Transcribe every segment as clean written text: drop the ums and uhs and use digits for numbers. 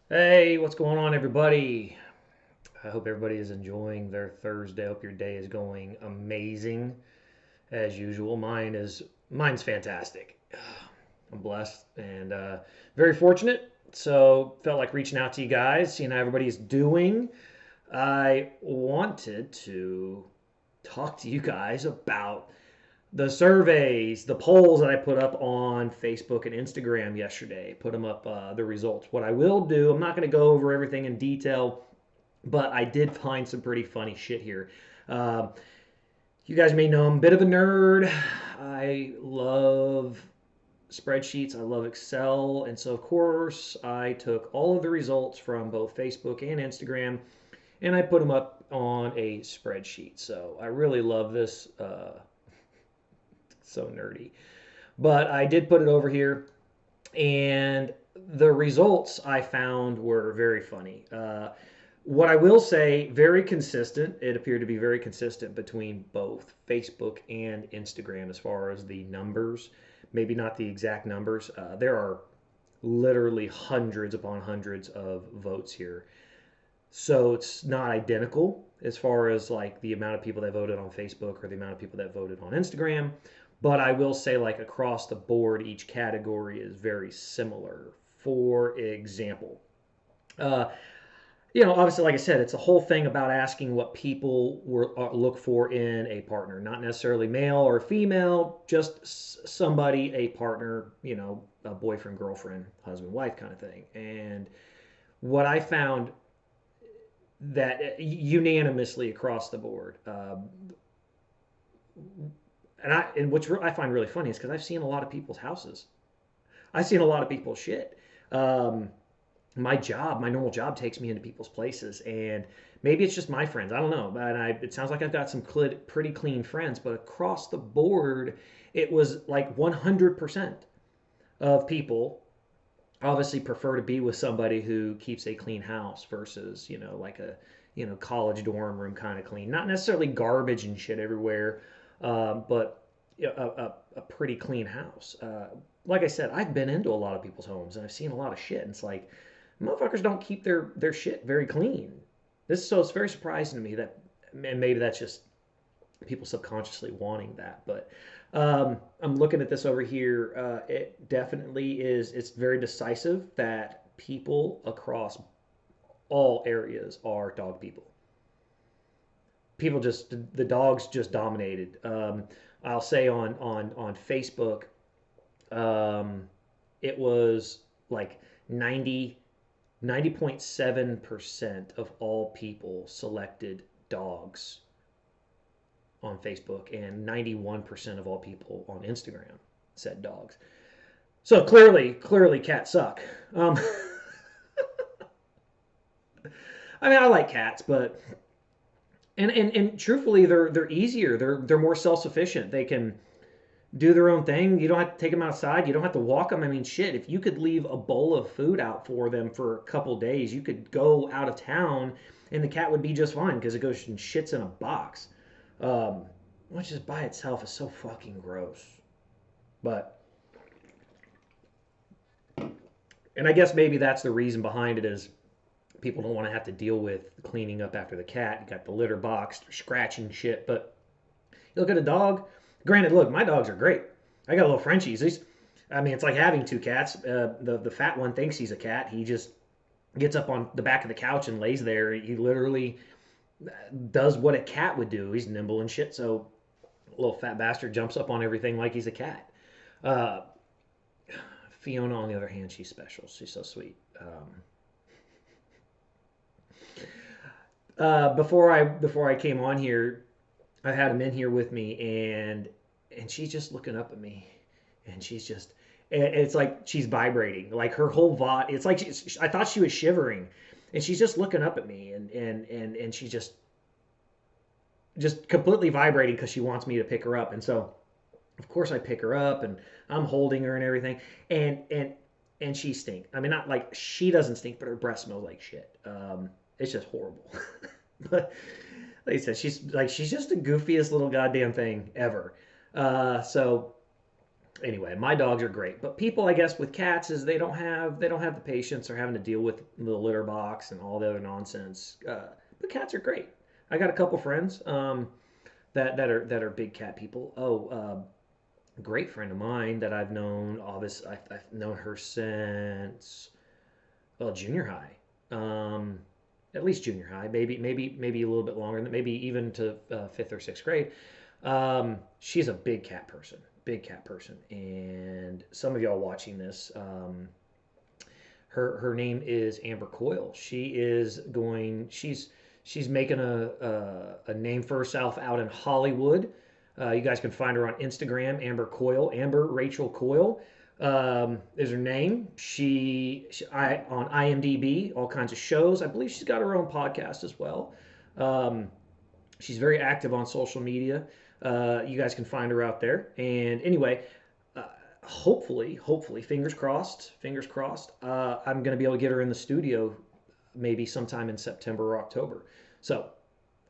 Hey, what's going on, everybody? I hope everybody is enjoying their Thursday. I hope your day is going amazing as usual. Mine's fantastic. I'm blessed and very fortunate. So felt like reaching out to you guys, seeing how everybody's doing. I wanted to talk to you guys about the surveys, the polls that I put up on Facebook and Instagram yesterday. Put them up, the results. What I will do, I'm not going to go over everything in detail, but I did find some pretty funny shit here. Uh, you guys may know I'm a bit of a nerd. I love spreadsheets, I love Excel, and so of course I took all of the results from both Facebook and Instagram and I put them up on a spreadsheet. So I really love this. So nerdy. But I did put it over here, and the results I found were very funny. What I will say, very consistent. It appeared to be very consistent between both Facebook and Instagram as far as the numbers. Maybe not the exact numbers. There are literally hundreds upon hundreds of votes here. So it's not identical as far as like the amount of people that voted on Facebook or the amount of people that voted on Instagram. But I will say, like across the board, each category is very similar. For example, uh, obviously, like I said, it's a whole thing about asking what people look for in a partner, not necessarily male or female, just somebody, a partner, a boyfriend, girlfriend, husband, wife kind of thing. And what I found that unanimously across the board, and which I find really funny is because I've seen a lot of people's houses. I've seen a lot of people's shit. Um, my normal job takes me into people's places, and maybe it's just my friends. I don't know, but it sounds like I've got some pretty clean friends. But across the board, it was like 100% of people obviously prefer to be with somebody who keeps a clean house versus like a college dorm room kind of clean, not necessarily garbage and shit everywhere, but a pretty clean house. Like I said, I've been into a lot of people's homes and I've seen a lot of shit, and it's like motherfuckers don't keep their shit very clean. It's very surprising to me that, and maybe that's just people subconsciously wanting that. But I'm looking at this over here. It definitely is. It's very decisive that people across all areas are dog people. People just the dogs just dominated. I'll say on Facebook, it was like 90.7% of all people selected dogs on Facebook, and 91% of all people on Instagram said dogs. So clearly, cats suck. Um, I mean, I like cats, but and truthfully, they're easier. They're more self sufficient. They can do their own thing. You don't have to take them outside. You don't have to walk them. I mean, shit. If you could leave a bowl of food out for them for a couple days, you could go out of town, and the cat would be just fine because it goes and shits in a box. Um, which is by itself is so fucking gross. But and I guess maybe that's the reason behind it is people don't want to have to deal with cleaning up after the cat. You got the litter box, scratching shit. But you look at a dog. Granted, look, my dogs are great. I got little Frenchies. I mean, it's like having two cats. The fat one thinks he's a cat. He just gets up on the back of the couch and lays there. He literally does what a cat would do. He's nimble and shit. So little fat bastard jumps up on everything like he's a cat. Uh, Fiona, on the other hand, she's special. She's so sweet. Before I came on here, I had him in here with me, and she's just looking up at me, and it's like she's vibrating, like her whole body. It's like I thought she was shivering, and she's just looking up at me, and she's just completely vibrating because she wants me to pick her up, and so of course I pick her up and I'm holding her and everything, and and and she stink. I mean, not like she doesn't stink, but her breath smells like shit. It's just horrible. But like I said, she's just the goofiest little goddamn thing ever. So Anyway, my dogs are great, but people, I guess, with cats is they don't have the patience or having to deal with the litter box and all the other nonsense. But cats are great. I got a couple friends that are big cat people. Oh, a great friend of mine that I've known. Obviously, I've known her since well junior high. At least junior high, maybe a little bit longer than maybe even to fifth or sixth grade. She's a big cat person, and some of y'all watching this, her name is Amber Coyle. She's making a name for herself out in Hollywood. You guys can find her on Instagram, Amber Coyle, Amber Rachel Coyle is her name. I on IMDb, all kinds of shows. I believe she's got her own podcast as well. Um, she's very active on social media. You guys can find her out there. And anyway, uh, hopefully, fingers crossed. I'm gonna be able to get her in the studio maybe sometime in September or October. So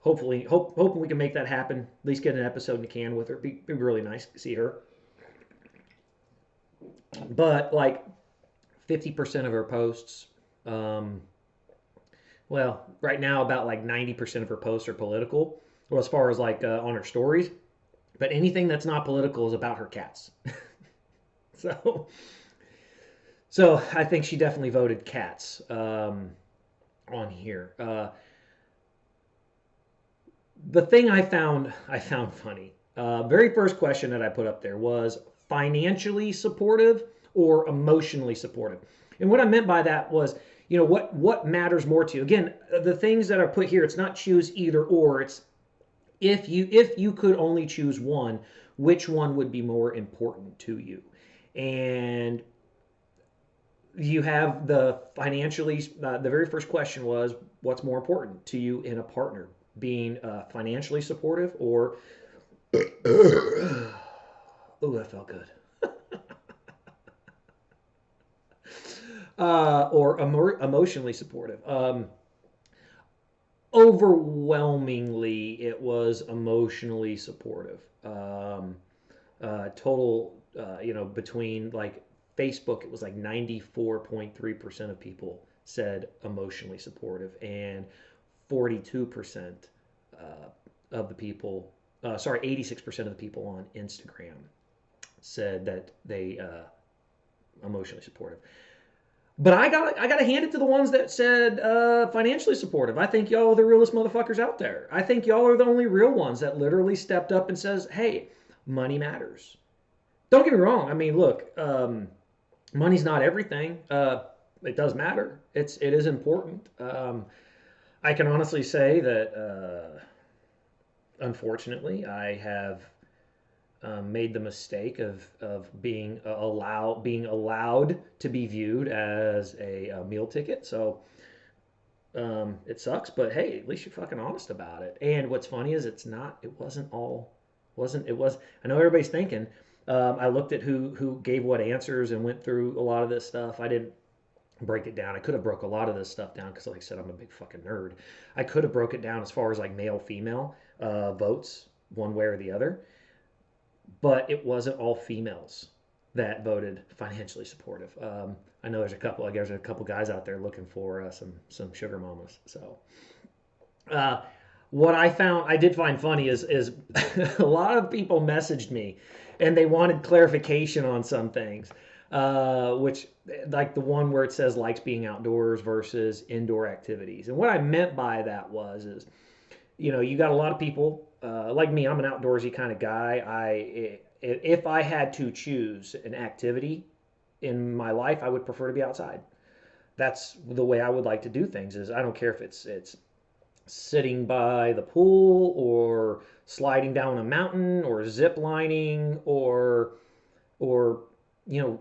hoping we can make that happen. At least get an episode in the can with her. Be really nice to see her. But like 50% of her posts, um, well, right now about like 90% of her posts are political. Well, as far as like on her stories, but anything that's not political is about her cats. So, so I think she definitely voted cats on here. The thing I found funny. Very first question that I put up there was financially supportive or emotionally supportive. And what I meant by that was, what matters more to you. Again, the things that are put here, it's not choose either or. It's if you could only choose one, which one would be more important to you? And you have the financially. The very first question was, what's more important to you in a partner? Being financially supportive or oh, that felt good. Or emotionally supportive. Overwhelmingly, it was emotionally supportive. Total, between like Facebook, it was like 94.3% of people said emotionally supportive, and 42% of the people, sorry, 86% of the people on Instagram said that they emotionally supportive. But I got to hand it to the ones that said financially supportive. I think y'all are the realest motherfuckers out there. I think y'all are the only real ones that literally stepped up and says, "Hey, money matters." Don't get me wrong. I mean, look, money's not everything. It does matter. It is important. I can honestly say that, unfortunately, I have made the mistake of being allowed to be viewed as a meal ticket. So it sucks, but hey, at least you're fucking honest about it. And what's funny is it's not. It wasn't all. Wasn't it was. I know everybody's thinking. I looked at who gave what answers and went through a lot of this stuff. I didn't break it down. I could have broke a lot of this stuff down because, like I said, I'm a big fucking nerd. I could have broke it down as far as like male female votes one way or the other, but it wasn't all females that voted financially supportive. I know there's a couple. I guess there's a couple guys out there looking for some sugar mamas. So uh, what I did find funny is a lot of people messaged me and they wanted clarification on some things, which like the one where it says likes being outdoors versus indoor activities. And what I meant by that is you got a lot of people like me. I'm an outdoorsy kind of guy. If I had to choose an activity in my life, I would prefer to be outside. That's the way I would like to do things. Is I don't care if it's sitting by the pool or sliding down a mountain or zip lining or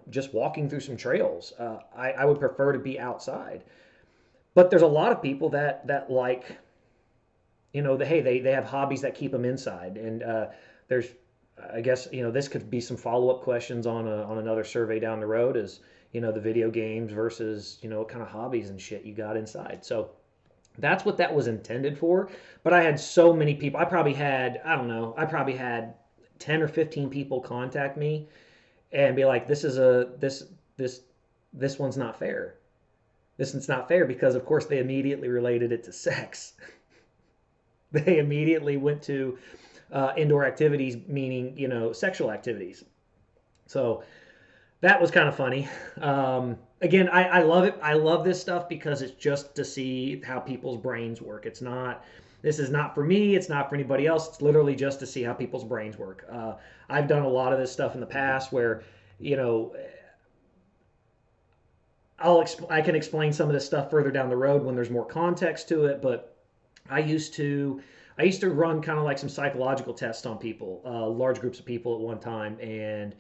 just walking through some trails. I would prefer to be outside. But there's a lot of people that like hey, they have hobbies that keep them inside, and there's I guess this could be some follow up questions on another survey down the road, is the video games versus what kind of hobbies and shit you got inside. So that's what that was intended for. But I had so many people. I probably had 10 or 15 people contact me, and be like, this this one's not fair. This one's not fair because of course they immediately related it to sex. They immediately went to indoor activities, meaning sexual activities. So that was kind of funny. Again, I love it. I love this stuff because it's just to see how people's brains work. It's not. This is not for me. It's not for anybody else. It's literally just to see how people's brains work. I've done a lot of this stuff in the past where, you know, I can explain some of this stuff further down the road when there's more context to it. But I used to I used to run kind of like some psychological tests on people, large groups of people at one time, and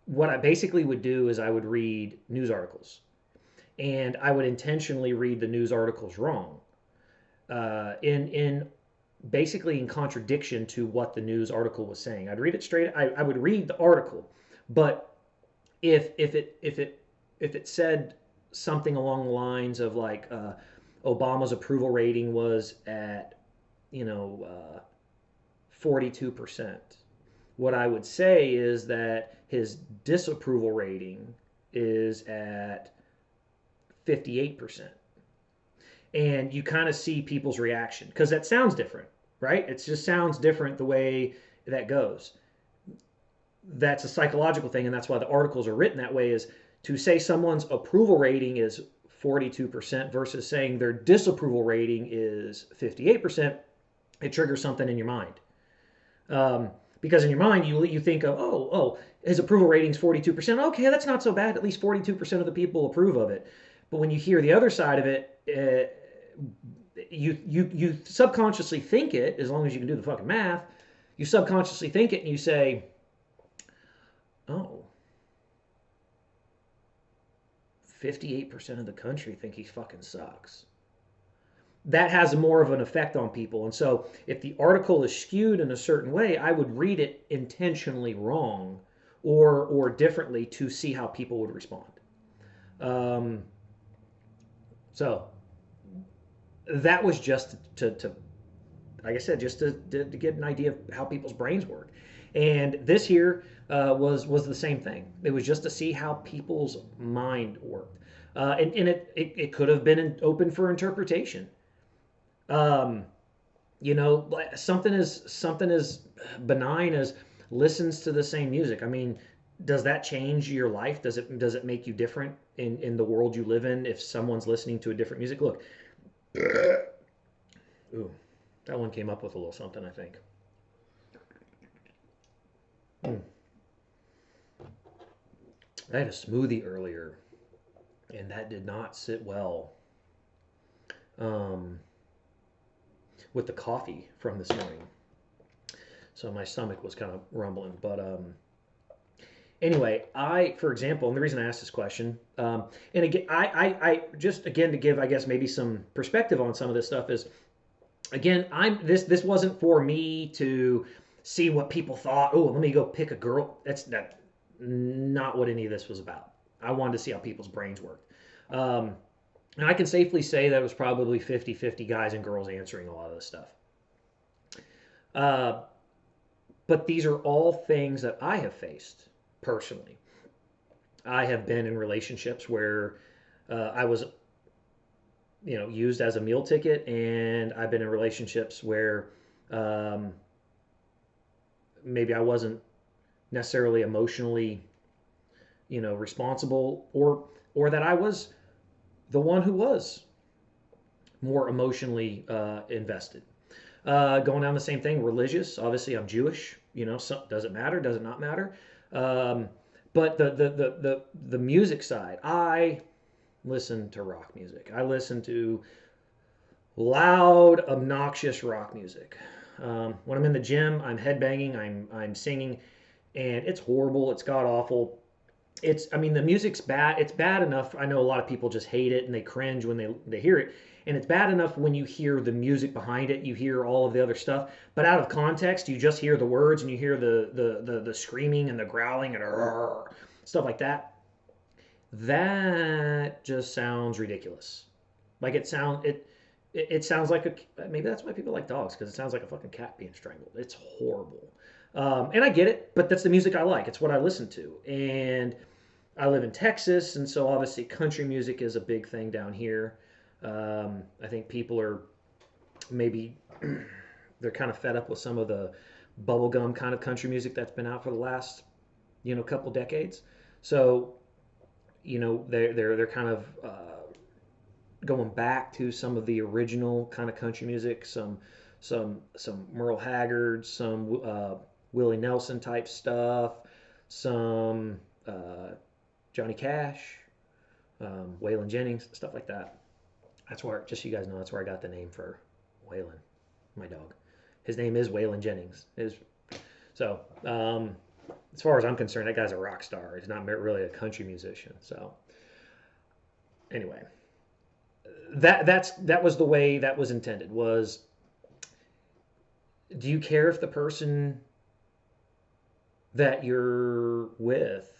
what I basically would do is I would read news articles, and I would intentionally read the news articles wrong, in basically in contradiction to what the news article was saying. I'd read it straight. I would read the article, but if it said something along the lines of like Obama's approval rating was at 42%. What I would say is that his disapproval rating is at 58%. And you kind of see people's reaction because that sounds different, right? It just sounds different the way that goes. That's a psychological thing, and that's why the articles are written that way, is to say someone's approval rating is 42% versus saying their disapproval rating is 58%. It triggers something in your mind. Because in your mind you think of, his approval rating's 42%. Okay, that's not so bad. At least 42% of the people approve of it. But when you hear the other side of it, you subconsciously think it, as long as you can do the fucking math. You subconsciously think it and you say, oh, 58% of the country think he fucking sucks. That has more of an effect on people. And so if the article is skewed in a certain way, I would read it intentionally wrong or differently to see how people would respond. Um, so that was just to like I said, just to get an idea of how people's brains work. And this here was the same thing. It was just to see how people's mind worked. And it could have been open for interpretation. Um, something as benign as listens to the same music. I mean, does that change your life? Does it make you different in the world you live in if someone's listening to a different music? Look, ooh, that one came up with a little something, I think. Mm. I had a smoothie earlier, and that did not sit well um, with the coffee from this morning. So my stomach was kind of rumbling. But anyway, for example, and the reason I asked this question, and again, I just again to give, I guess, maybe some perspective on some of this stuff is, again, this wasn't for me to see what people thought. Oh, let me go pick a girl. That not what any of this was about. I wanted to see how people's brains worked. Um, and I can safely say that it was probably 50-50 guys and girls answering a lot of this stuff. Uh, but these are all things that I have faced personally. I have been in relationships where I was, used as a meal ticket, and I've been in relationships where um, maybe I wasn't necessarily emotionally, responsible, or that I was the one who was more emotionally invested. Going down the same thing, religious. Obviously, I'm Jewish. Does it matter? Does it not matter? Um, but the music side, I listen to rock music. I listen to loud, obnoxious rock music. When I'm in the gym, I'm headbanging, I'm singing, and it's horrible. It's god awful. I mean, the music's bad. It's bad enough. I know a lot of people just hate it and they cringe when they hear it. And it's bad enough when you hear the music behind it, you hear all of the other stuff. But out of context, you just hear the words and you hear the screaming and the growling and stuff like that. That just sounds ridiculous. Like it sounds like maybe that's why people like dogs, because it sounds like a fucking cat being strangled. It's horrible. And I get it, but that's the music I like. It's what I listen to. And I live in Texas, and so obviously country music is a big thing down here. I think people are maybe they're kind of fed up with some of the bubblegum kind of country music that's been out for the last couple decades. So they're kind of going back to some of the original kind of country music, some Merle Haggard, some Willie Nelson type stuff, some Johnny Cash, Waylon Jennings, stuff like that. That's where, just so you guys know, that's where I got the name for Waylon, my dog. His name is Waylon Jennings. So as far as I'm concerned, that guy's a rock star. He's not really a country musician. So anyway, that was the way that was intended. Was, do you care if the person that you're with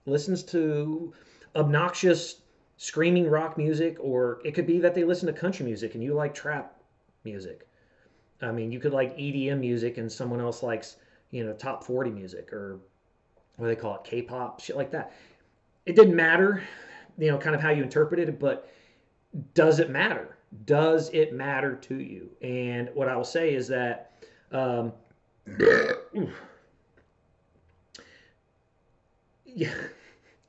listens to obnoxious screaming rock music, or it could be that they listen to country music and you like trap music? I mean, you could like EDM music and someone else likes, top 40 music, or what do they call it, K-pop, shit like that. It didn't matter, kind of how you interpreted it, but does it matter? Does it matter to you? And what I will say is that yeah,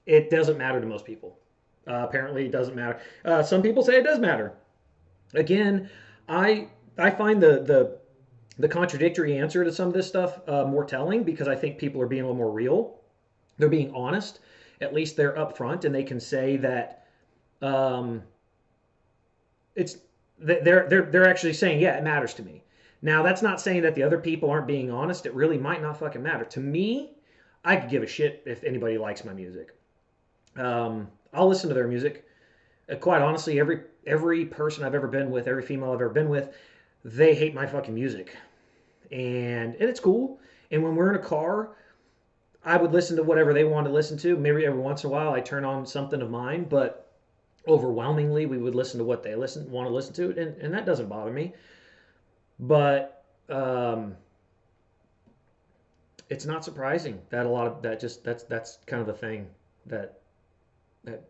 it doesn't matter to most people. Apparently, it doesn't matter. Some people say it does matter. Again, I find the contradictory answer to some of this stuff more telling, because I think people are being a little more real. They're being honest. At least they're upfront, and they can say that um, it's they're actually saying, yeah, it matters to me. Now, that's not saying that the other people aren't being honest. It really might not fucking matter to me. I could give a shit if anybody likes my music. I'll listen to their music. Quite honestly, every person I've ever been with, every female I've ever been with, they hate my fucking music, and it's cool. And when we're in a car, I would listen to whatever they want to listen to. Maybe every once in a while I turn on something of mine, but overwhelmingly we would listen to what they want to listen to, and that doesn't bother me. But it's not surprising that a lot of that just that's kind of the thing that that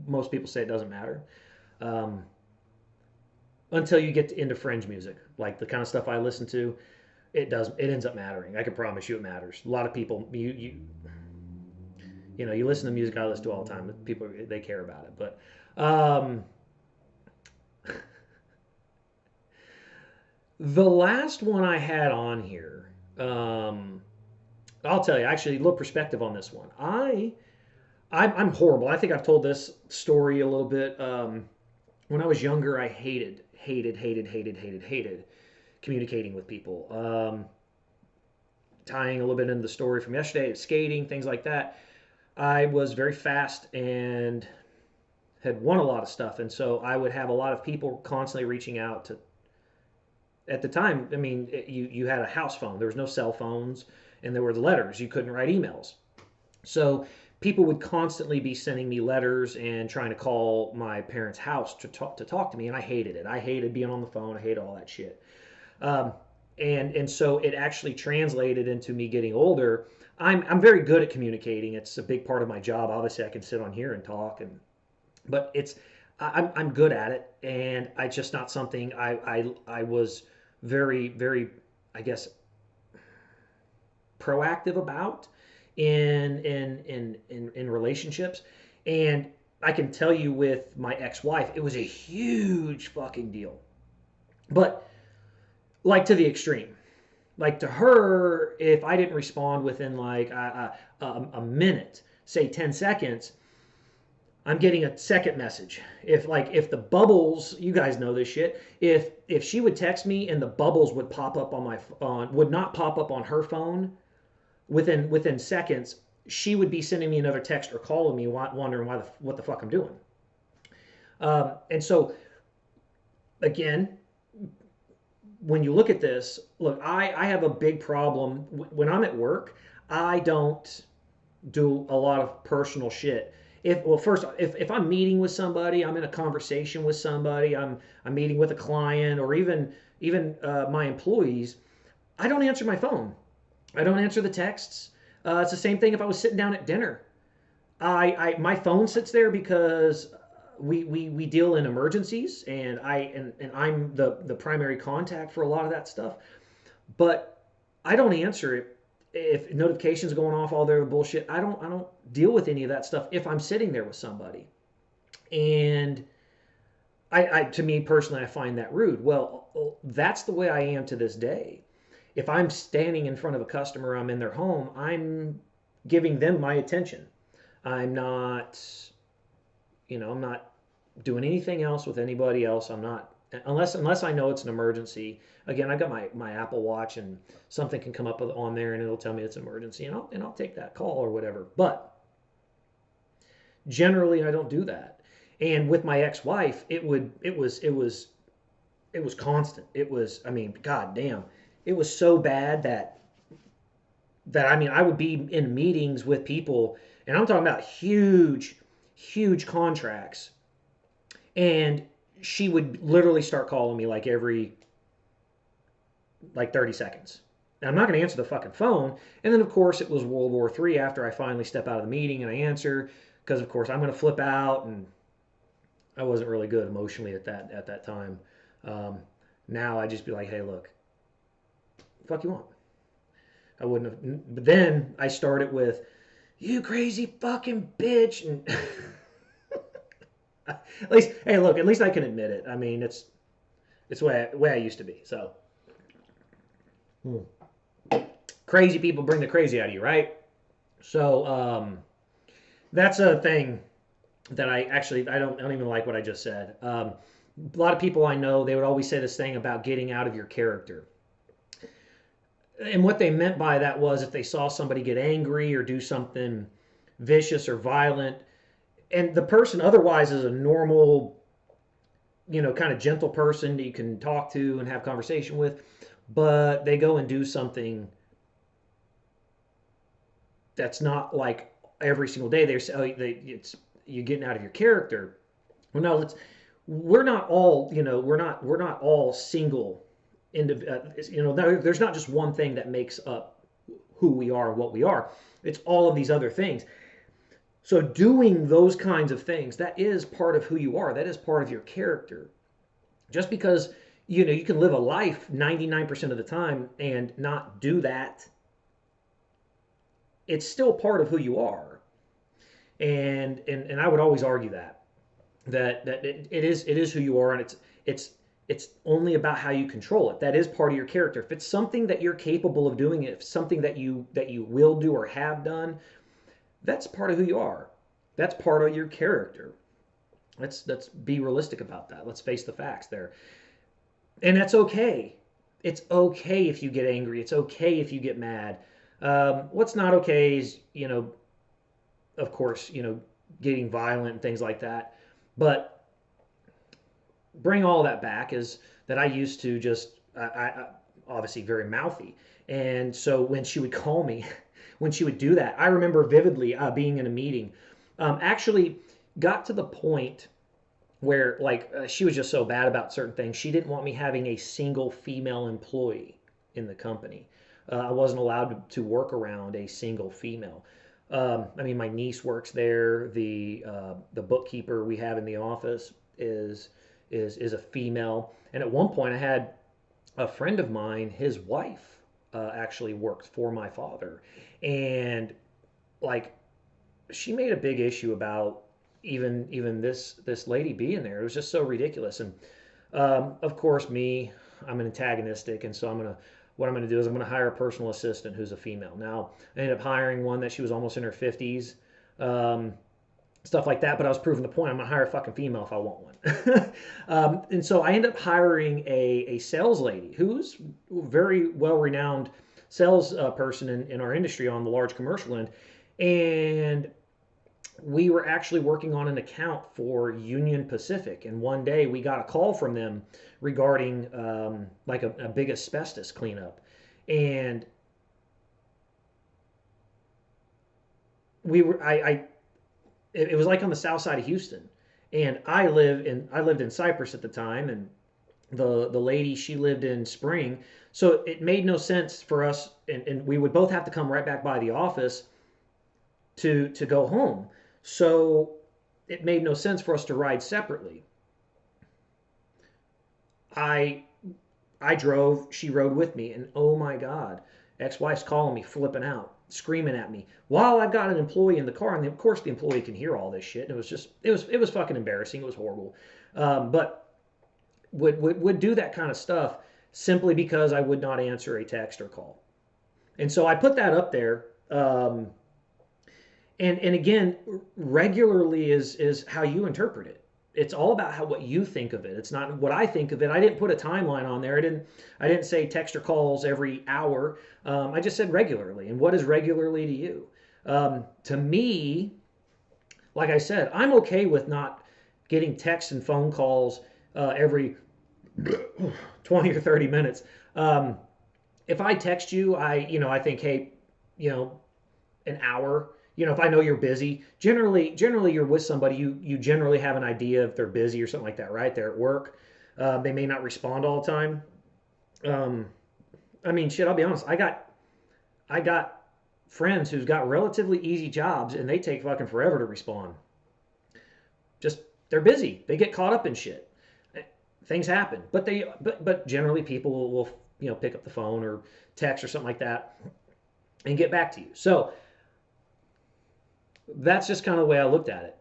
most people say it doesn't matter. Um, until you get into fringe music, like the kind of stuff I listen to, it ends up mattering. I can promise you it matters. A lot of people, you listen to music I listen to all the time. People, they care about it. But the last one I had on here, I'll tell you, actually, a little perspective on this one. I'm horrible. I think I've told this story a little bit. When I was younger, I hated communicating with people. Tying a little bit into the story from yesterday, skating, things like that. I was very fast and had won a lot of stuff, and so I would have a lot of people constantly reaching out to. At the time, I mean, you had a house phone. There was no cell phones, and there were letters. You couldn't write emails. So people would constantly be sending me letters and trying to call my parents' house to talk to me, and I hated it. I hated being on the phone. I hated all that shit. Um, and so it actually translated into me getting older. I'm very good at communicating. It's a big part of my job. Obviously, I can sit on here and talk, but I'm good at it, and it's just not something I was very, very, I guess, proactive about in relationships. And I can tell you, with my ex-wife, it was a huge fucking deal. But like, to the extreme. Like, to her, if I didn't respond within like a minute, say 10 seconds, I'm getting a second message. If the bubbles, you guys know this shit. If she would text me and the bubbles would pop up on my phone, would not pop up on her phone within seconds, she would be sending me another text or calling me, wondering what the fuck I'm doing. And so, again, when you look at this, look, I have a big problem when I'm at work. I don't do a lot of personal shit. If I'm meeting with somebody, I'm in a conversation with somebody, I'm meeting with a client, or even my employees, I don't answer my phone. I don't answer the texts. It's the same thing if I was sitting down at dinner. My phone sits there because we deal in emergencies, and and I'm the primary contact for a lot of that stuff. But I don't answer it if notifications are going off, all their bullshit. I don't deal with any of that stuff if I'm sitting there with somebody. And to me personally, I find that rude. Well, that's the way I am to this day. If I'm standing in front of a customer, I'm in their home, I'm giving them my attention. I'm not, I'm not doing anything else with anybody else. I'm not, unless I know it's an emergency. Again, I got my Apple Watch, and something can come up on there and it'll tell me it's an emergency, and I'll take that call or whatever. But generally, I don't do that. And with my ex-wife, it was constant. It was, I mean, god damn, it was so bad that I mean, I would be in meetings with people, and I'm talking about huge, huge contracts, and she would literally start calling me like every 30 seconds. Now, I'm not going to answer the fucking phone. And then, of course, it was World War III after I finally step out of the meeting and I answer, because, of course, I'm going to flip out, and I wasn't really good emotionally at that time. Um, Now I just be like, hey, look, fuck you want. I wouldn't have. But then I started with, you crazy fucking bitch, and at least, hey, look, at least I can admit it. I mean, it's the way I used to be. So crazy people bring the crazy out of you, right? So that's a thing that I don't even like what I just said. A lot of people I know, they would always say this thing about getting out of your character. And what they meant by that was if they saw somebody get angry or do something vicious or violent, and the person otherwise is a normal, kind of gentle person that you can talk to and have conversation with, but they go and do something that's not like every single day. They say, oh, it's you're getting out of your character. Well, no, we're not all, we're not all single. There's not just one thing that makes up who we are and what we are. It's all of these other things. So doing those kinds of things, that is part of who you are. That is part of your character. Just because, you can live a life 99% of the time and not do that, it's still part of who you are. And I would always argue that it is who you are, and it's only about how you control it. That is part of your character. If it's something that you're capable of doing, if it's something that you will do or have done, that's part of who you are. That's part of your character. Let's be realistic about that. Let's face the facts there. And that's okay. It's okay if you get angry. It's okay if you get mad. What's not okay is, of course, getting violent and things like that. But bring all that back is that I used to just, I obviously very mouthy. And so when she would call me, when she would do that, I remember vividly being in a meeting. Actually, got to the point where she was just so bad about certain things. She didn't want me having a single female employee in the company. I wasn't allowed to work around a single female. I mean, my niece works there. The bookkeeper we have in the office is a female. And at one point, I had a friend of mine, his wife, actually worked for my father, and like she made a big issue about even this lady being there. It was just so ridiculous. And of course, I'm an antagonistic, and so what I'm gonna do is I'm gonna hire a personal assistant who's a female. Now I ended up hiring one that she was almost in her 50s, stuff like that. But I was proving the point. I'm gonna hire a fucking female if I want one. And so I ended up hiring a sales lady who's very well renowned sales person in our industry on the large commercial end, and we were actually working on an account for Union Pacific, and one day we got a call from them regarding like a big asbestos cleanup, and we were I it was like on the south side of Houston, and I lived in Cypress at the time, and the lady, she lived in Spring, So it made no sense for us, and we would both have to come right back by the office to go home. So it made no sense for us to ride separately. I I drove, she rode with me, and oh my God, ex-wife's calling me, flipping out, screaming at me while I've got an employee in the car, and of course the employee can hear all this shit. And it was just, it was fucking embarrassing. It was horrible, but would do that kind of stuff simply because I would not answer a text or call. And so I put that up there. And again, regularly is how you interpret it. It's all about how what you think of it. It's not what I think of it. I didn't put a timeline on there. I didn't say text or calls every hour. I just said regularly. And what is regularly to you? To me, like I said, I'm okay with not getting texts and phone calls every 20 or 30 minutes. If I text you, I think, hey, you know, an hour. If I know you're busy, generally you're with somebody, you generally have an idea if they're busy or something like that, right? They're at work. They may not respond all the time. Um, I mean, shit. I'll be honest. I got friends who's got relatively easy jobs, and they take fucking forever to respond. Just they're busy. They get caught up in shit. Things happen, but generally people will pick up the phone or text or something like that and get back to you. So that's just kind of the way I looked at it.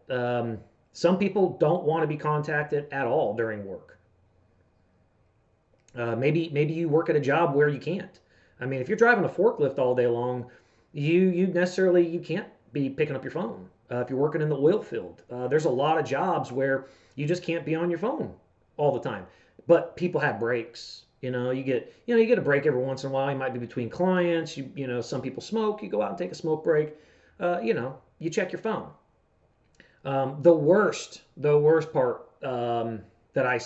Some people don't want to be contacted at all during work. Maybe you work at a job where you can't. I mean, if you're driving a forklift all day long, you can't be picking up your phone. If you're working in the oil field, there's a lot of jobs where you just can't be on your phone all the time. But people have breaks. You get a break every once in a while. You might be between clients. Some people smoke. You go out and take a smoke break. You check your phone. The worst part that I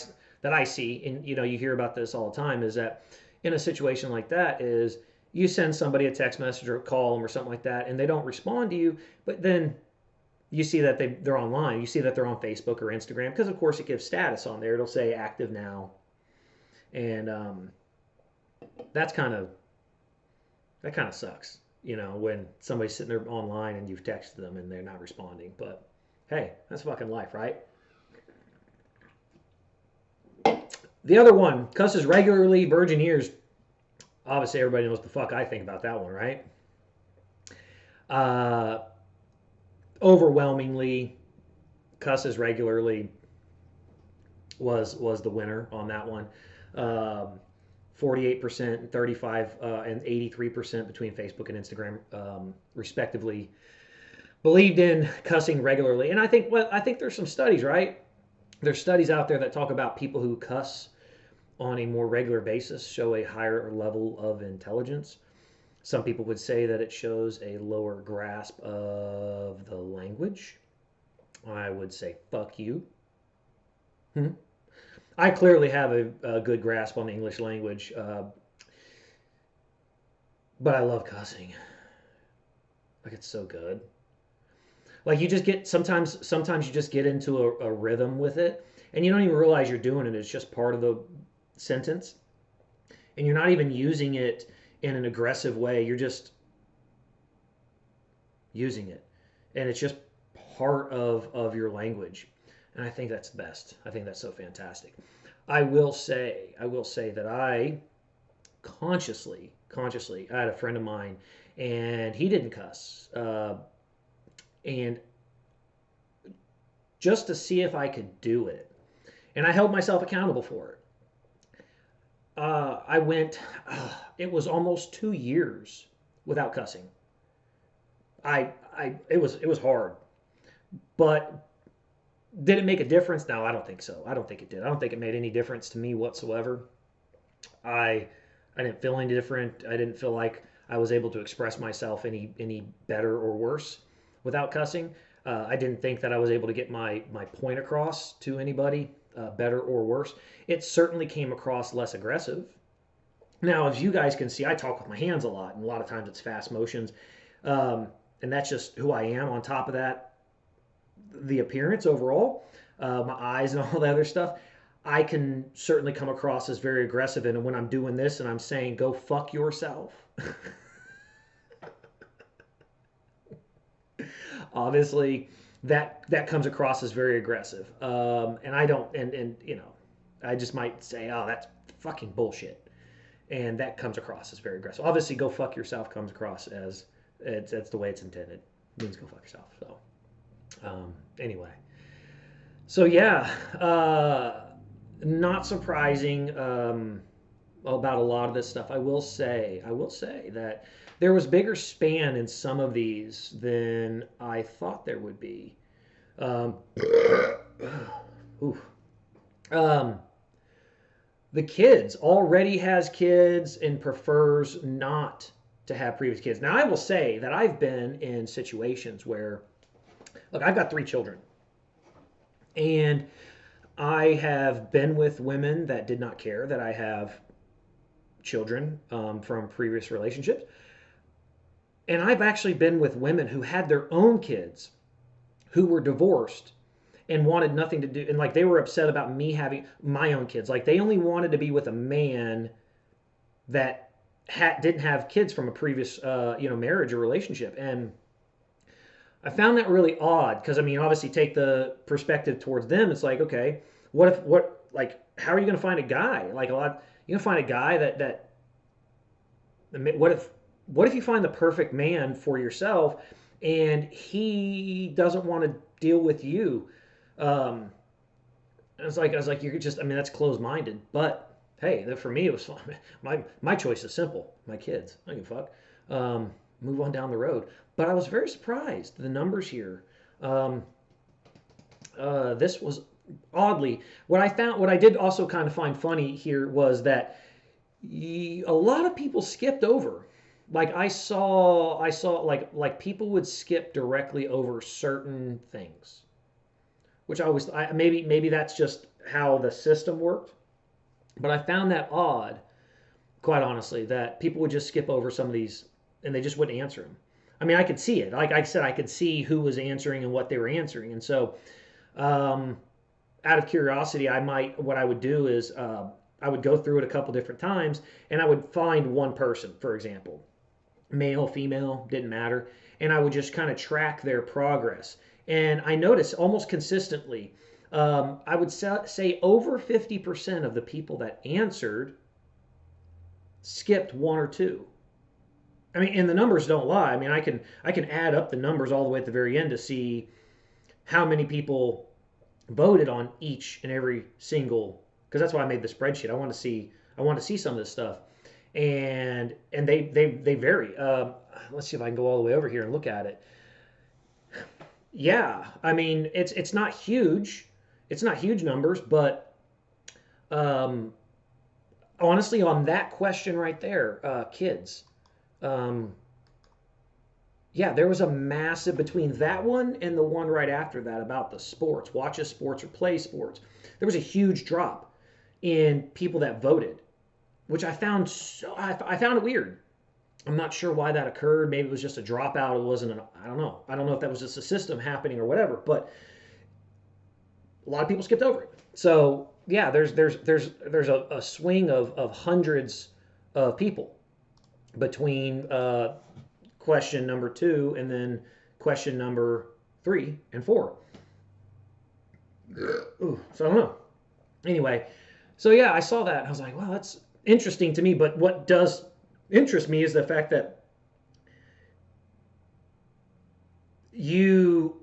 see, and you hear about this all the time, is that in a situation like that, is you send somebody a text message or call them or something like that, and they don't respond to you, but then you see that they're online. You see that they're on Facebook or Instagram because, of course, it gives status on there. It'll say active now, and that's kind of that kind of sucks. When somebody's sitting there online and you've texted them and they're not responding. But hey, that's fucking life, right? The other one, cusses regularly, virgin ears. Obviously, everybody knows what the fuck I think about that one, right? Uh, Overwhelmingly, cusses regularly was the winner on that one. 48% and 35 and 83% between Facebook and Instagram, respectively, believed in cussing regularly. And I think there's some studies, right? There's studies out there that talk about people who cuss on a more regular basis show a higher level of intelligence. Some people would say that it shows a lower grasp of the language. I would say, fuck you. Hmm? I clearly have a good grasp on the English language, but I love cussing. Like, it's so good. Like, you just get sometimes you just get into a rhythm with it, and you don't even realize you're doing it. It's just part of the sentence, and you're not even using it in an aggressive way. You're just using it, and it's just part of your language. And I think that's the best. I think that's so fantastic. I will say that I consciously, I had a friend of mine, and he didn't cuss, and just to see if I could do it, and I held myself accountable for it. I went. It was almost 2 years without cussing. It was hard, but did it make a difference? No, I don't think so. I don't think it did. I don't think it made any difference to me whatsoever. I I didn't feel any different. I didn't feel like I was able to express myself any better or worse without cussing. I didn't think that I was able to get my point across to anybody better or worse. It certainly came across less aggressive. Now, as you guys can see, I talk with my hands a lot, and a lot of times it's fast motions, um, and that's just who I am. On top of that, the appearance overall, my eyes and all the other stuff. I can certainly come across as very aggressive. And when I'm doing this and I'm saying, go fuck yourself, obviously that comes across as very aggressive. And I don't, and I just might say, oh, that's fucking bullshit. And that comes across as very aggressive. Obviously, go fuck yourself comes across as that's the way it's intended. It means go fuck yourself. So, anyway. So yeah, not surprising about a lot of this stuff. I will say that there was bigger span in some of these than I thought there would be. Um, oof. Um, the kids already has kids and prefers not to have previous kids. Now I will say that I've been in situations where, look, I've got 3 children, and I have been with women that did not care that I have children from previous relationships. And I've actually been with women who had their own kids who were divorced and wanted nothing to do. And like they were upset about me having my own kids. Like they only wanted to be with a man that didn't have kids from a previous, marriage or relationship. And I found that really odd because I mean, obviously, take the perspective towards them. It's like, okay, how are you going to find a guy like a lot? You gonna find a guy that what if you find the perfect man for yourself and he doesn't want to deal with you? Um, I was like, you're just, I mean, that's closed minded. But hey, for me, it was fun. My choice is simple. My kids, I don't give a fuck. Move on down the road. But I was very surprised the numbers here. Um, this was oddly what I did also kind of find funny here was that a lot of people skipped over. Like I saw like people would skip directly over certain things, which maybe that's just how the system worked. But I found that odd, quite honestly, that people would just skip over some of these and they just wouldn't answer them. I mean, I could see it. Like I said, I could see who was answering and what they were answering. And so, um, out of curiosity, what I would do is I would go through it a couple different times and I would find one person, for example, male, female, didn't matter. And I would just kind of track their progress. And I noticed almost consistently, I would say over 50% of the people that answered skipped one or two. I mean, and the numbers don't lie. I mean, I can add up the numbers all the way at the very end to see how many people voted on each and every single, because that's why I made the spreadsheet. I want to see some of this stuff, and they vary. Let's see if I can go all the way over here and look at it. Yeah, I mean it's not huge. It's not huge numbers, but um, honestly, on that question right there, kids. Um, yeah, there was a massive between that one and the one right after that about the sports, watches sports or play sports. There was a huge drop in people that voted, which I found it weird. I'm not sure why that occurred. Maybe it was just a dropout. It wasn't I don't know. I don't know if that was just a system happening or whatever. But a lot of people skipped over it. So yeah, there's a swing of hundreds of people between question number 2 and then question number 3 and 4. Ooh, so I don't know. Anyway, so yeah, I saw that. I was like, well, that's interesting to me. But what does interest me is the fact that you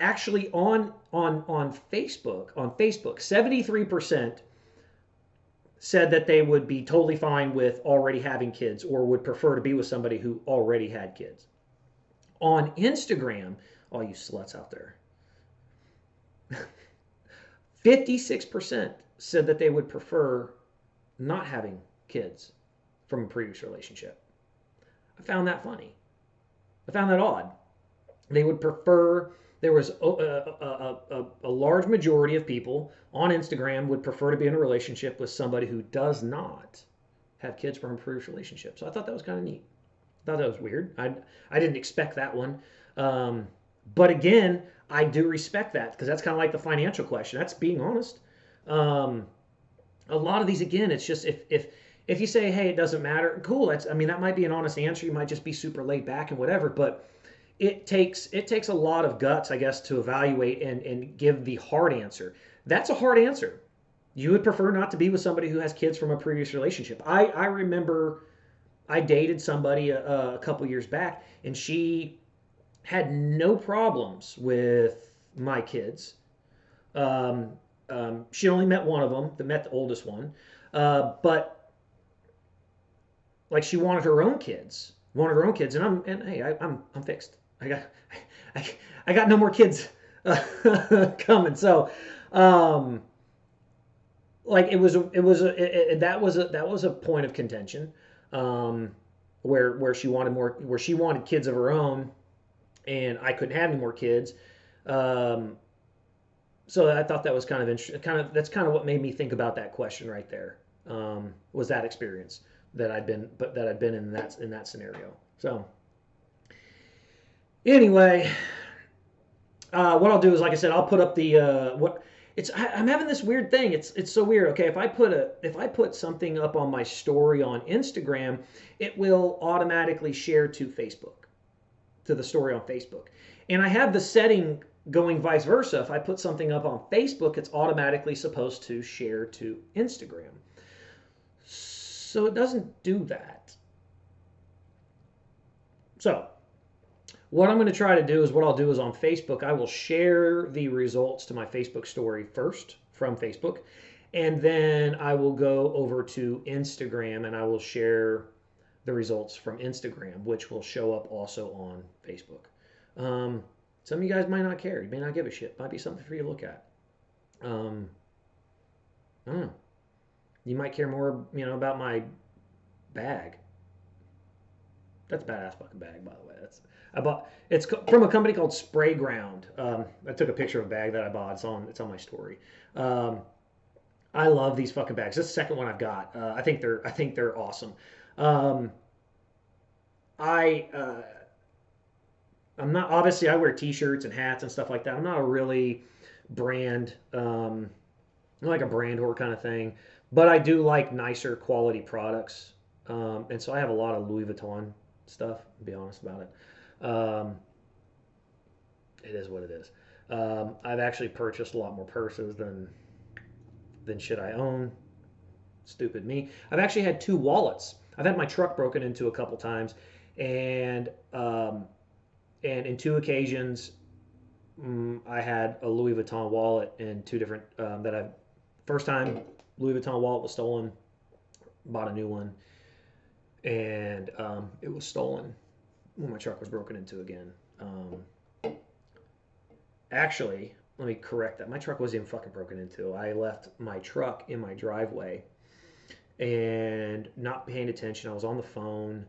actually on Facebook, 73% said that they would be totally fine with already having kids or would prefer to be with somebody who already had kids. On Instagram, all you sluts out there, 56% said that they would prefer not having kids from a previous relationship. I found that funny. I found that odd. They would prefer, there was a large majority of people on Instagram would prefer to be in a relationship with somebody who does not have kids from a previous relationship. So I thought that was kind of neat. I thought that was weird. I didn't expect that one. But again, I do respect that because that's kind of like the financial question. That's being honest. a lot of these, again, it's just if you say, hey, it doesn't matter, cool. That's, I mean, that might be an honest answer. You might just be super laid back and whatever, but it takes a lot of guts, I guess, to evaluate and give the hard answer. That's a hard answer. You would prefer not to be with somebody who has kids from a previous relationship. I remember I dated somebody a couple years back, and she had no problems with my kids. Um, she only met one of them, met the oldest one, but like she wanted her own kids, and hey, I'm fixed. I, I got no more kids coming. So, um, like that was a point of contention, um, where she wanted more, where she wanted kids of her own, and I couldn't have any more kids. Um, so I thought that was kind of interesting. That's kind of what made me think about that question right there. Was that experience that I'd been in that scenario. So anyway, what I'll do is, like I said, I'll put up the what I'm having this weird thing. It's so weird. Okay, if I put something up on my story on Instagram, it will automatically share to Facebook, to the story on Facebook. And I have the setting going vice versa. If I put something up on Facebook, it's automatically supposed to share to Instagram. So it doesn't do that. So what I'm going to try to do is, what I'll do is on Facebook, I will share the results to my Facebook story first from Facebook. And then I will go over to Instagram and I will share the results from Instagram, which will show up also on Facebook. Some of you guys might not care. You may not give a shit. Might be something for you to look at. Um, I don't know. You might care more, about my bag. That's a badass fucking bag, by the way. I bought. It's from a company called Spray Ground. I took a picture of a bag that I bought. It's on my story. Um, I love these fucking bags. This is the second one I've got. I think they're awesome. Um, I I'm not, obviously, I wear T-shirts and hats and stuff like that. I'm not a really brand I'm like a brand whore kind of thing, but I do like nicer quality products. And so I have a lot of Louis Vuitton stuff. To be honest about it, it is what it is. I've actually purchased a lot more purses than should I own. Stupid me. I've actually had two wallets. I've had my truck broken into a couple times, and in two occasions, I had a Louis Vuitton wallet in two different that I first time Louis Vuitton wallet was stolen, bought a new one, and it was stolen when my truck was broken into again. Actually, let me correct that. My truck wasn't even fucking broken into. I left my truck in my driveway and not paying attention. I was on the phone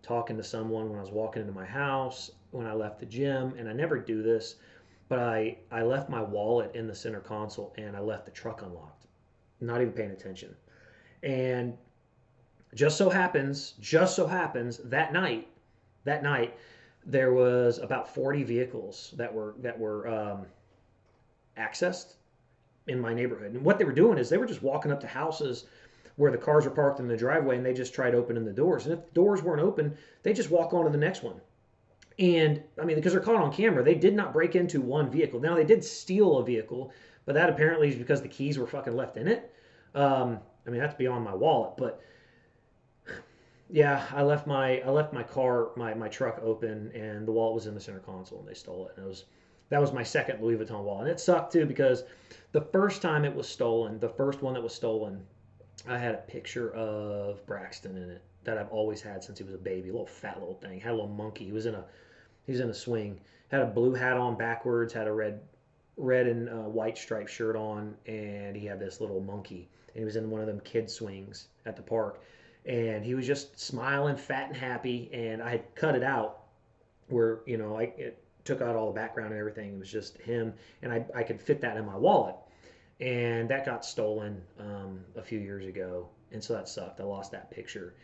talking to someone when I was walking into my house when I left the gym, and I never do this, but I left my wallet in the center console and I left the truck unlocked, not even paying attention. And just so happens that night there was about 40 vehicles that were accessed in my neighborhood. And what they were doing is they were just walking up to houses where the cars were parked in the driveway, and they just tried opening the doors. And if the doors weren't open, they just walk on to the next one. And I mean, because they're caught on camera, they did not break into one vehicle. Now they did steal a vehicle, but that apparently is because the keys were fucking left in it. I mean, that's beyond my wallet, but yeah, I left my car, my truck open, and the wallet was in the center console, and they stole it. And that was my second Louis Vuitton wallet, and it sucked too because the first time it was stolen, the first one that was stolen, I had a picture of Braxton in it that I've always had since he was a baby, a little fat little thing. Had a little monkey. He was in a swing. Had a blue hat on backwards. Had a red and white striped shirt on, and he had this little monkey. And he was in one of them kid swings at the park, and he was just smiling, fat and happy. And I had cut it out where it took out all the background and everything. It was just him, and I could fit that in my wallet. And that got stolen a few years ago, and so that sucked. I lost that picture.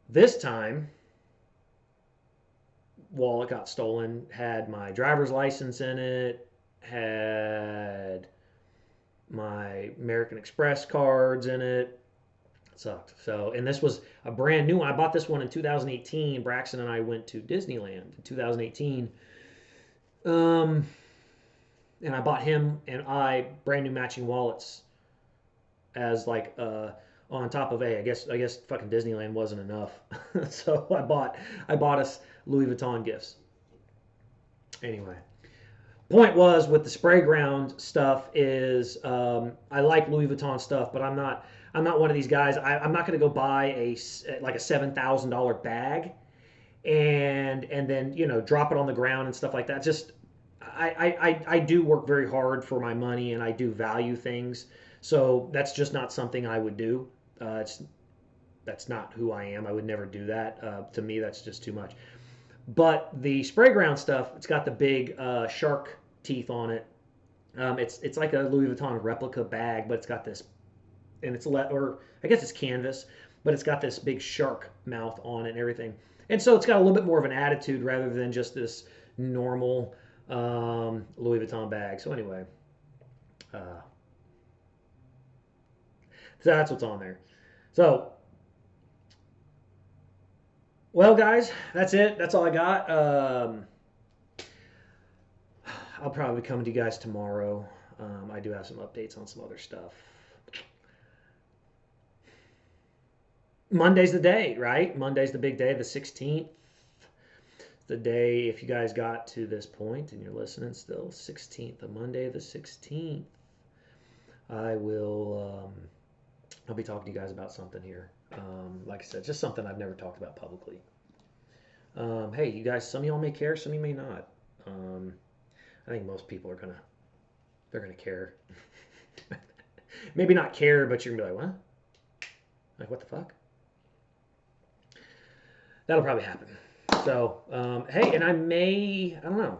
This time, wallet got stolen. Had my driver's license in it. Had my American Express cards in it. It sucked. So, and this was a brand new one. I bought this one in 2018. Braxton and I went to Disneyland in 2018. Um, and I bought him and I brand new matching wallets as like on top of I guess fucking Disneyland wasn't enough. So I bought us Louis Vuitton gifts. Anyway, point was with the spray ground stuff is I like Louis Vuitton stuff, but I'm not one of these guys. I'm not going to go buy like a $7,000 bag and then drop it on the ground and stuff like that. Just I do work very hard for my money and I do value things, so that's just not something I would do. That's not who I am. I would never do that. To me, that's just too much. But the spray ground stuff, it's got the big shark teeth on it. It's like a Louis Vuitton replica bag, but it's got this, and or I guess it's canvas, but it's got this big shark mouth on it and everything. And so it's got a little bit more of an attitude rather than just this normal Louis Vuitton bag. So anyway, uh, so that's what's on there. So, well, guys, that's it. That's all I got. I'll probably be coming to you guys tomorrow. I do have some updates on some other stuff. Monday's the day, right? Monday's the big day, the 16th. The day, if you guys got to this point and you're listening still, 16th, the Monday the 16th. I will, I'll be talking to you guys about something here. Like I said, just something I've never talked about publicly. Hey, you guys, some of y'all may care, some of you may not. I think most people they're gonna care. Maybe not care, but you're gonna be like, what? Like, what the fuck? That'll probably happen. So, hey, and I don't know.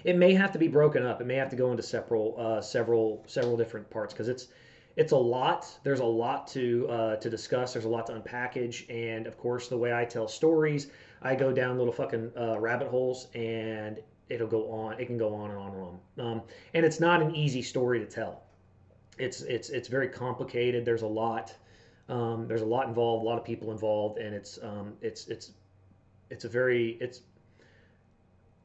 It may have to be broken up. It may have to go into several different parts because it's a lot. There's a lot to discuss. There's a lot to unpackage, and of course, the way I tell stories, I go down little fucking rabbit holes, and it'll go on. It can go on and on and on. And it's not an easy story to tell. It's very complicated. There's a lot. There's a lot involved, a lot of people involved, and it's a very it's.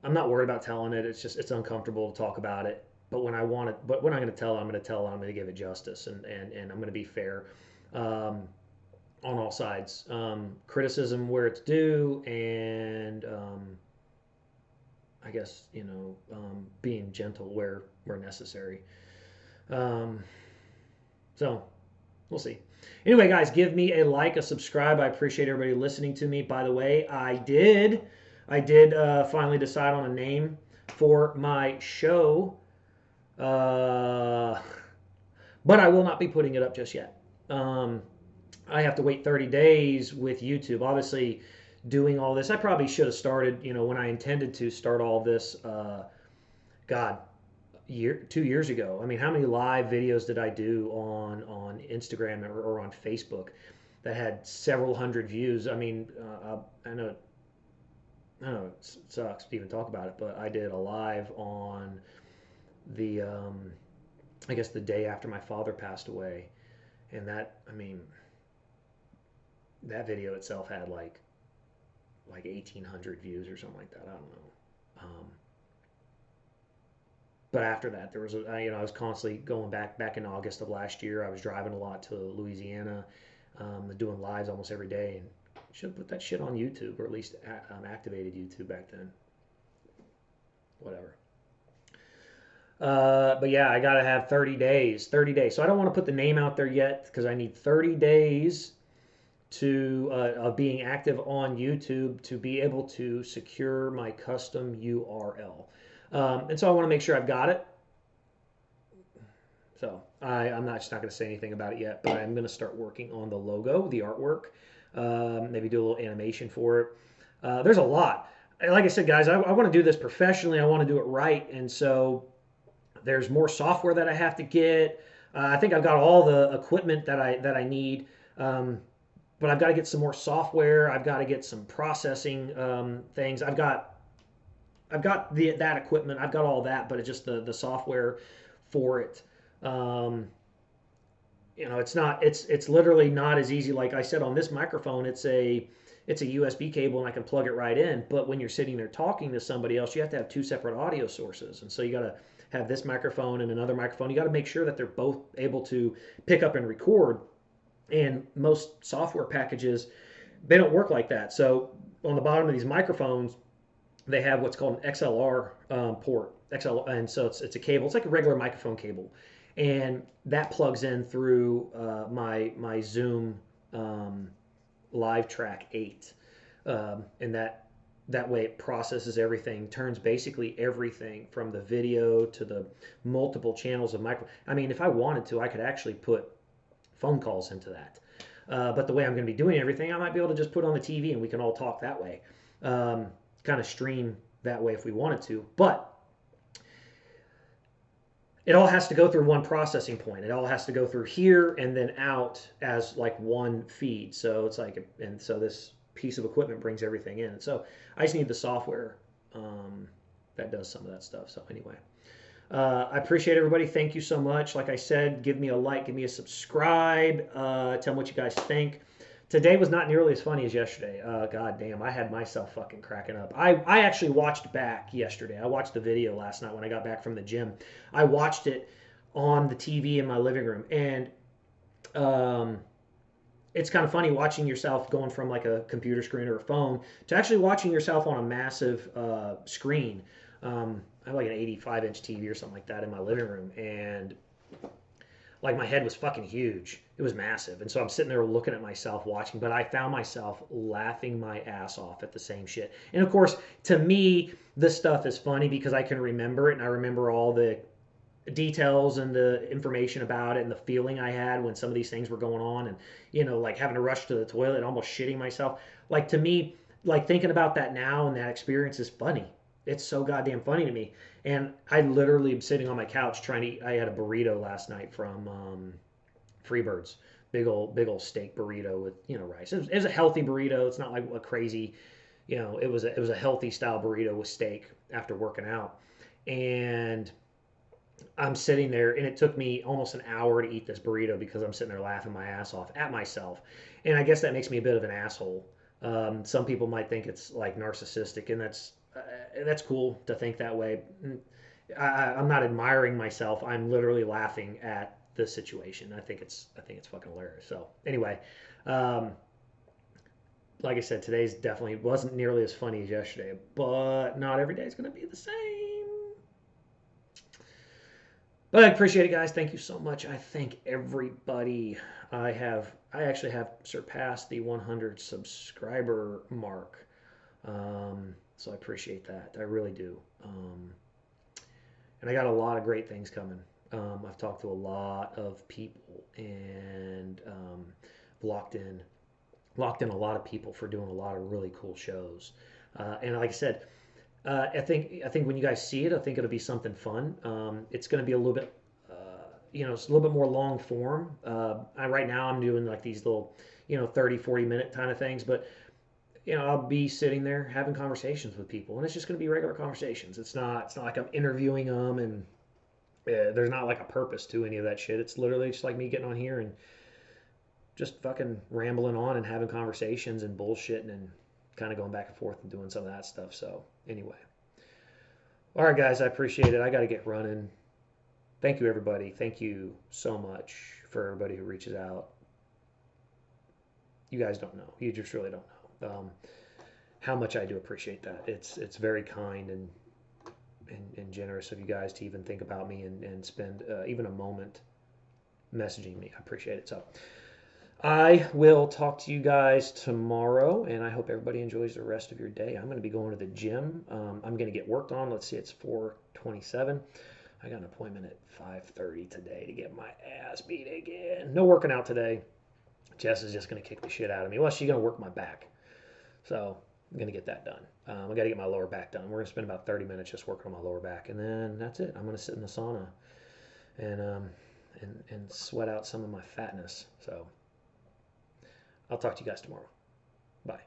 I'm not worried about telling it. It's uncomfortable to talk about it. But when I'm going to tell it, I'm going to tell it. I'm going to give it justice, and I'm going to be fair on all sides. Criticism where it's due, and I guess being gentle where necessary. Um, so we'll see. Anyway, guys, give me a like, a subscribe. I appreciate everybody listening to me. By the way, I did finally decide on a name for my show, uh, but I will not be putting it up just yet. I have to wait 30 days with YouTube. Obviously, doing all this, I probably should have started, when I intended to start all this, God, 2 years ago. I mean, how many live videos did I do on Instagram or on Facebook that had several hundred views? I mean, I know it sucks to even talk about it, but I did a live on the I guess the day after my father passed away, and that video itself had like 1,800 views or something like that. I don't know. But after that, there was I was constantly going back in August of last year. I was driving a lot to Louisiana, doing lives almost every day, and should have put that shit on YouTube, or at least activated YouTube back then. Whatever. But yeah, I gotta have 30 days. 30 days. So I don't want to put the name out there yet because I need 30 days of being active on YouTube to be able to secure my custom URL. And so I want to make sure I've got it. So I'm not going to say anything about it yet, but I'm going to start working on the logo, the artwork, maybe do a little animation for it. There's a lot. Like I said, guys, I want to do this professionally. I want to do it right. And so there's more software that I have to get. I think I've got all the equipment that I need. But I've got to get some more software. I've got to get some processing things. I've got that equipment. I've got all that, but it's just the software for it. Um, it's literally not as easy. Like I said, on this microphone, it's a USB cable and I can plug it right in. But when you're sitting there talking to somebody else, you have to have two separate audio sources, and so you got to have this microphone and another microphone. You got to make sure that they're both able to pick up and record. And most software packages, they don't work like that. So on the bottom of these microphones, they have what's called an XLR port. And so it's a cable. It's like a regular microphone cable, and that plugs in through my Zoom Live Track 8, and that way it processes everything, turns basically everything from the video to the multiple channels of micro. I mean, if I wanted to, I could actually put phone calls into that. But the way I'm going to be doing everything, I might be able to just put on the TV and we can all talk that way. Kind of stream that way if we wanted to. But it all has to go through one processing point. It all has to go through here and then out as like one feed. So it's like, and so this piece of equipment brings everything in. So I just need the software that does some of that stuff. So anyway, I appreciate everybody. Thank you so much. Like I said, give me a like, give me a subscribe. Tell me what you guys think. Today was not nearly as funny as yesterday. God damn, I had myself fucking cracking up. I actually watched back yesterday. I watched the video last night when I got back from the gym. I watched it on the TV in my living room, and it's kind of funny watching yourself going from like a computer screen or a phone to actually watching yourself on a massive screen. I have like an 85-inch TV or something like that in my living room, and like my head was fucking huge. It was massive. And so I'm sitting there looking at myself watching, but I found myself laughing my ass off at the same shit. And of course, to me, this stuff is funny because I can remember it and I remember all the details and the information about it and the feeling I had when some of these things were going on, and like having to rush to the toilet and almost shitting myself. Like, to me, like thinking about that now and that experience is funny. It's so goddamn funny to me. And I literally am sitting on my couch trying to eat. I had a burrito last night from Freebirds, big old steak burrito with rice. It was a healthy burrito. It's not like a crazy, it was a healthy style burrito with steak after working out. And I'm sitting there, and it took me almost an hour to eat this burrito because I'm sitting there laughing my ass off at myself. And I guess that makes me a bit of an asshole. Some people might think it's like narcissistic, and that's cool to think that way. I'm not admiring myself. I'm literally laughing at the situation. I think it's fucking hilarious. So anyway, like I said, today's definitely wasn't nearly as funny as yesterday, but not every day is going to be the same. But I appreciate it, guys. Thank you so much. I thank everybody. I actually have surpassed the 100 subscriber mark. So I appreciate that. I really do. And I got a lot of great things coming. I've talked to a lot of people, and locked in a lot of people for doing a lot of really cool shows. And like I said, I think when you guys see it, I think it'll be something fun. It's going to be a little bit, it's a little bit more long form. Right now I'm doing like these little, 30, 40-minute kind of things, but I'll be sitting there having conversations with people, and it's just going to be regular conversations. It's not like I'm interviewing them, and there's not like a purpose to any of that shit. It's literally just like me getting on here and just fucking rambling on and having conversations and bullshitting and kind of going back and forth and doing some of that stuff. So anyway, all right, guys, I appreciate it. I got to get running. Thank you, everybody. Thank you so much for everybody who reaches out. You guys don't know. You just really don't know how much I do appreciate that. It's very kind and generous of you guys to even think about me and spend even a moment messaging me. I appreciate it. So I will talk to you guys tomorrow, and I hope everybody enjoys the rest of your day. I'm going to be going to the gym. I'm going to get worked on. Let's see, it's 4:27. I got an appointment at 5:30 today to get my ass beat again. No working out today. Jess is just going to kick the shit out of me. Well, she's going to work my back. So I'm going to get that done. I got to get my lower back done. We're going to spend about 30 minutes just working on my lower back, and then that's it. I'm going to sit in the sauna and sweat out some of my fatness. So I'll talk to you guys tomorrow. Bye.